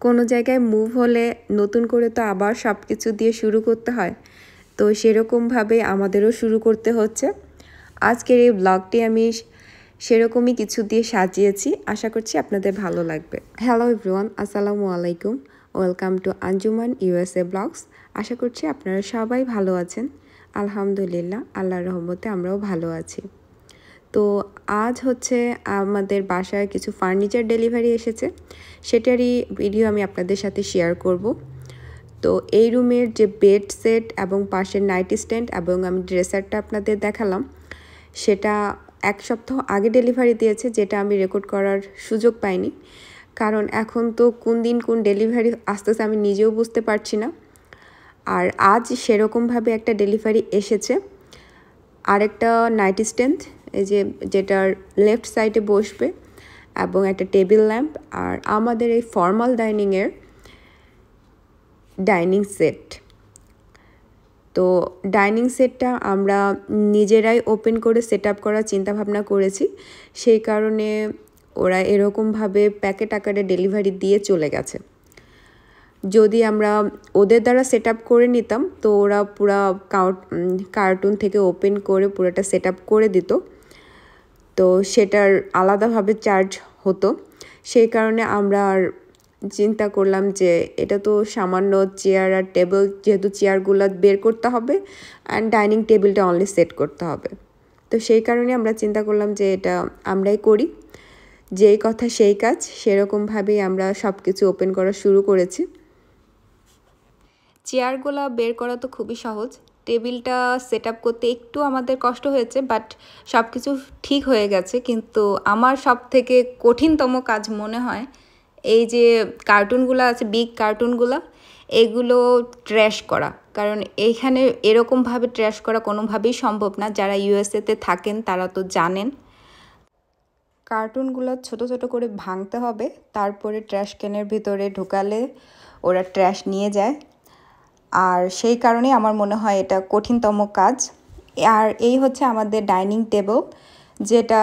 কোনো জায়গায় মুভ হলে নতুন করে তো আবার সব কিছু দিয়ে শুরু করতে হয়, তো সেরকমভাবে আমাদেরও শুরু করতে হচ্ছে। আজকের এই ব্লগটি আমি সেরকমই কিছু দিয়ে সাজিয়েছি, আশা করছি আপনাদের ভালো লাগবে। হ্যালো এভরিওয়ান, আসসালামু আলাইকুম, welcome to Anjuman USA blogs. আশা করছি আপনারা সবাই ভালো আছেন। আলহামদুলিল্লাহ, আল্লাহর রহমতে আমরাও ভালো আছি। তো আজ হচ্ছে আমাদের বাসায় কিছু ফার্নিচার ডেলিভারি এসেছে, সেটারই ভিডিও আমি আপনাদের সাথে শেয়ার করব। তো এই রুমের যে বেড সেট এবং পাশের নাইট স্ট্যান্ড এবং আমি ড্রেসারটা আপনাদের দেখালাম, সেটা এক সপ্তাহ আগে ডেলিভারি দিয়েছে, যেটা আমি রেকর্ড করার সুযোগ পাইনি, কারণ এখন তো কোন দিন কোন ডেলিভারি আসতেছে আমি নিজেও বুঝতে পারছি না। আর আজ সেরকমভাবে একটা ডেলিভারি এসেছে, আরেকটা নাইট স্ট্যান্ড, এই যেটার লেফট সাইডে বসবে, এবং একটা টেবিল ল্যাম্প, আর আমাদের এই ফর্মাল ডাইনিংয়ের ডাইনিং সেট। তো ডাইনিং সেটটা আমরা নিজেরাই ওপেন করে সেট আপ করার চিন্তাভাবনা করেছি, সেই কারণে ওরা এরকমভাবে প্যাকেট আকারে ডেলিভারি দিয়ে চলে গেছে। যদি আমরা ওদের দ্বারা সেট আপ করে নিতাম, তো ওরা পুরা কার্টুন থেকে ওপেন করে পুরোটা সেট আপ করে দিত, তো সেটার আলাদাভাবে চার্জ হতো। সেই কারণে আমরা আর চিন্তা করলাম যে এটা তো সামান্য চেয়ার আর টেবিল, যেহেতু চেয়ারগুলো বের করতে হবে অ্যান্ড ডাইনিং টেবিলটা অনলি সেট করতে হবে, তো সেই কারণে আমরা চিন্তা করলাম যে এটা আমরাই করি। যেই কথা সেই কাজ, সেরকমভাবেই আমরা সব কিছু ওপেন করা শুরু করেছি। চেয়ারগুলো বের করা তো খুবই সহজ, টেবিলটা সেট আপ করতে একটু আমাদের কষ্ট হয়েছে, বাট সব কিছু ঠিক হয়ে গেছে। কিন্তু আমার সব থেকে কঠিনতম কাজ মনে হয় এই যে কার্টুনগুলো আছে, বিগ কার্টুনগুলো, এগুলো ট্র্যাশ করা। কারণ এইখানে এরকমভাবে ট্র্যাশ করা কোনোভাবেই সম্ভব না, যারা ইউএসএতে থাকেন তারা তো জানেন। কার্টুনগুলো ছোট ছোট করে ভাঙতে হবে, তারপরে ট্র্যাশ ক্যানের ভিতরে ঢুকালে ওরা ট্র্যাশ নিয়ে যায়। আর সেই কারণে আমার মনে হয় এটা কঠিনতম কাজ। আর এই হচ্ছে আমাদের ডাইনিং টেবিল, যেটা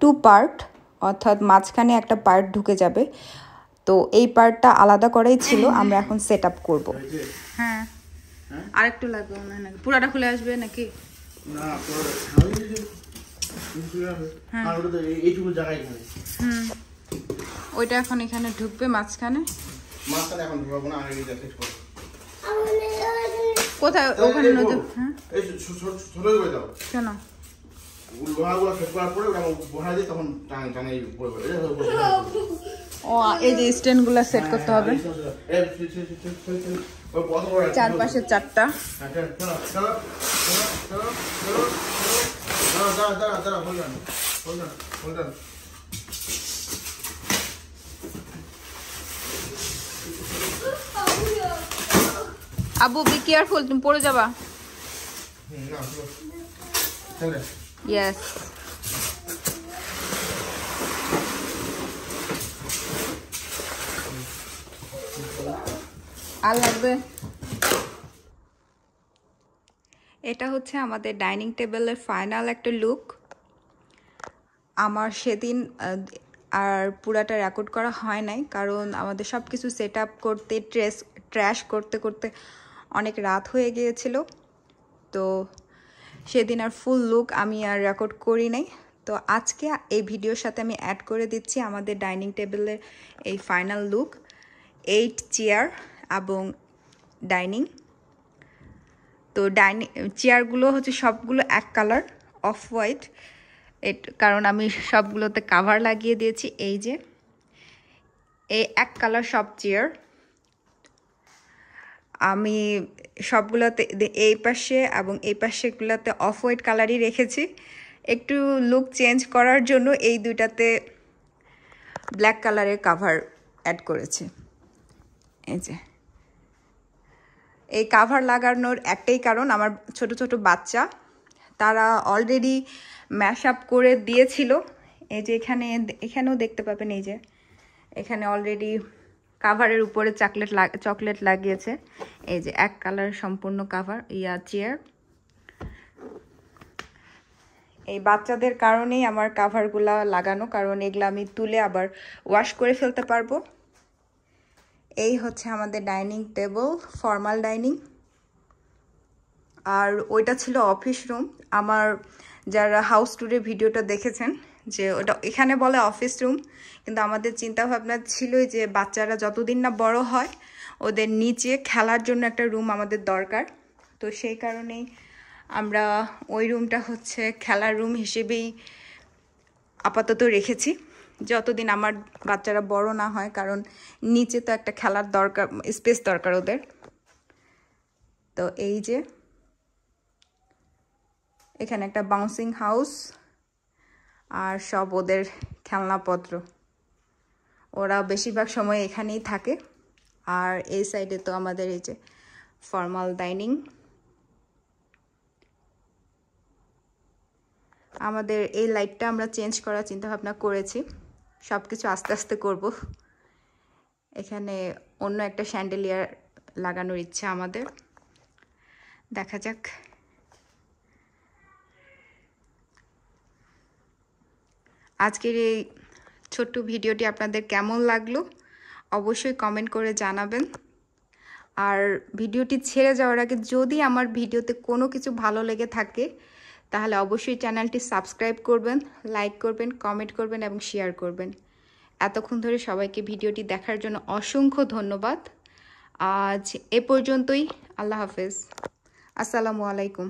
2 পার্ট, অর্থাৎ মাঝখানে একটা পার্ট ঢুকে যাবে। তো এই পার্টটা আলাদা করাই ছিল, আমরা এখন সেট আপ করবো। হ্যাঁ, আরেকটু লাগবে মনে হয়, পুরাটা খুলে আসবে নাকি? না, ওইটা এখন এখানে ঢুকবে মাঝখানে। এখন ঢুকাবো না, আগে সেট করব। কোথায়? ওখানে নজর। হ্যাঁ, এই ছোট করে দাও কেন? লোহাগুলো সেট করার পরে ওটা বহাই দিয়ে তখন টানে টানে পড়ে পড়ে। ও, এই যে স্ট্যান্ডগুলো সেট করতে হবে চারপাশে 4টা। আবু, বি কেয়ারফুল, তুমি পড়ে যাবা। ইয়েস, আর লাগবে। এটা হচ্ছে আমাদের ডাইনিং টেবিলের ফাইনাল একটা লুক। আমার সেদিন আর পুরাটা রেকর্ড করা হয় নাই, কারণ আমাদের সব কিছু সেট আপ করতে, ট্র্যাশ করতে করতে অনেক রাত হয়ে গিয়েছিল। তো সেদিন আর ফুল লুক আমি আর রেকর্ড করি নাই। তো আজকে এই ভিডিওর সাথে আমি অ্যাড করে দিচ্ছি আমাদের ডাইনিং টেবিলের এই ফাইনাল লুক, 8 চেয়ার এবং ডাইনিং। তো চেয়ারগুলো হচ্ছে সবগুলো এক কালার, অফ হোয়াইট, কারণ আমি সবগুলোতে কাভার লাগিয়ে দিয়েছি। এই যে এই এক কালার সব চেয়ার, আমি সবগুলোতে এই পাশে এবং এই পাশেগুলোতে অফ হোয়াইট কালারই রেখেছি, একটু লুক চেঞ্জ করার জন্য এই দুইটাতে ব্ল্যাক কালারের কাভার অ্যাড করেছি। এই যে এই কাভার লাগানোর একটাই কারণ, আমার ছোট ছোট বাচ্চা, তারা অলরেডি ম্যাশ আপ করে দিয়েছিল। এই যে এখানেও দেখতে পাবেন, এই যে এখানে অলরেডি কাভারের উপরে চকলেট লাগিয়েছে। এই যে এক কালার সম্পূর্ণ কাভার চেয়ার। এই বাচ্চাদের কারণেই আমার কাভারগুলা লাগানো, কারণ এগুলো আমি তুলে আবার ওয়াশ করে ফেলতে পারবো। এই হচ্ছে আমাদের ডাইনিং টেবিল, ফর্মাল ডাইনিং। আর ওইটা ছিল অফিস রুম। আমার যারা হাউস ট্যুরের ভিডিওটা দেখেছেন যে ওটা এখানে বলে অফিস রুম, কিন্তু আমাদের চিন্তা ভাবনা ছিলই যে বাচ্চারা যতদিন না বড় হয় ওদের নিচে খেলার জন্য একটা রুম আমাদের দরকার। তো সেই কারণেই আমরা ওই রুমটা হচ্ছে খেলার রুম হিসেবেই আপাতত রেখেছি, যতদিন আমার বাচ্চারা বড় না হয়, কারণ নিচে তো একটা খেলার দরকার, স্পেস দরকার ওদের। তো এই যে এখানে একটা বাউন্সিং হাউস আর সব ওদের খেলনাপত্র, ওরা বেশিরভাগ সময় এখানেই থাকে। আর এই সাইডে তো আমাদের এই যে ফর্মাল ডাইনিং। আমাদের এই লাইটটা আমরা চেঞ্জ করার চিন্তা ভাবনা করেছি, সব কিছু আস্তে আস্তে করব। এখানে অন্য একটা শ্যান্ডেলিয়ার লাগানোর ইচ্ছা আমাদের, দেখা যাক। আজকের এই ছোট্ট ভিডিওটি আপনাদের কেমন লাগলো অবশ্যই কমেন্ট করে জানাবেন। আর ভিডিওটি ছেড়ে যাওয়ার আগে যদি আমার ভিডিওতে কোনো কিছু ভালো লেগে থাকে তাহলে অবশ্যই চ্যানেলটি সাবস্ক্রাইব করবেন, লাইক করবেন, কমেন্ট করবেন এবং শেয়ার করবেন। এতক্ষণ ধরে সবাইকে ভিডিওটি দেখার জন্য অসংখ্য ধন্যবাদ। আজ এ পর্যন্তই। আল্লাহ হাফেজ। আসসালামু আলাইকুম।